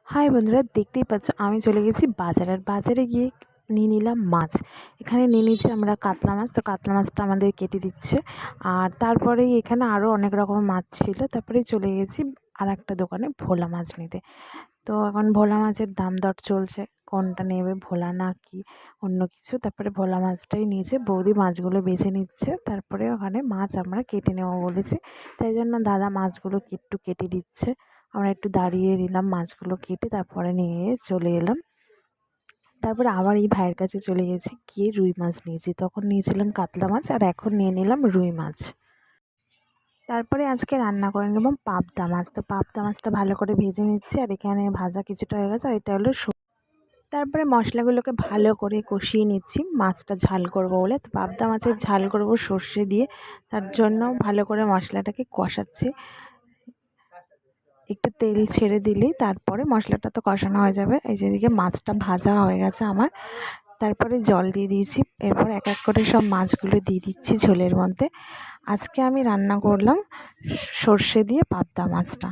High বন্ধুরা, দেখতেই পাচ্ছ আমি চলে গেছি বাজারে। আর বাজারে গিয়ে নিয়ে নিলাম মাছ। এখানে নিয়ে নিয়েছি আমরা কাতলা মাছ। তো কাতলা মাছটা আমাদের কেটে দিচ্ছে। আর তারপরেই এখানে আরও অনেক রকম মাছ ছিল। তারপরেই চলে গেছি আর একটা দোকানে ভোলা মাছ নিতে। তো এখন ভোলা মাছের দাম দর চলছে, কোনটা নেবে, ভোলা না কি অন্য কিছু। তারপরে ভোলা মাছটাই নিয়েছে, বৌদি মাছগুলো বেছে নিচ্ছে। তারপরে ওখানে মাছ আমরা কেটে নেবো বলেছি, তাই জন্য দাদা মাছগুলো একটু কেটে দিচ্ছে। আমরা একটু দাঁড়িয়ে নিলাম মাছগুলো কেটে, তারপরে নিয়ে চলে এলাম। তারপরে আবার এই ভাইয়ের কাছে চলে গেছি, গিয়ে রুই মাছ নিয়েছি। তখন নিয়েছিলাম কাতলা মাছ, আর এখন নিয়ে নিলাম রুই মাছ। তারপরে আজকে রান্না করে নেব পাবদা মাছ। তো পাবদা মাছটা ভালো করে ভেজে নিচ্ছি, আর এখানে ভাজা কিছুটা হয়ে গেছে, আর এটা হলো তারপরে মশলাগুলোকে ভালো করে কষিয়ে নিচ্ছি, মাছটা ঝাল করব বলে। তো পাবদা মাছের ঝাল করব সর্ষে দিয়ে, তার জন্য ভালো করে মশলাটাকে কষাচ্ছি। একটু তেল ছেড়ে দিলেই তারপরে মশলাটা তো কষানো হয়ে যাবে। এই যেদিকে মাছটা ভাজা হয়ে গেছে আমার, তারপরে জল দিয়ে দিয়েছি। এরপর এক এক করে সব মাছগুলো দিয়ে দিচ্ছি ঝোলের মধ্যে। আজকে আমি রান্না করলাম সর্ষে দিয়ে পাবদা মাছটা।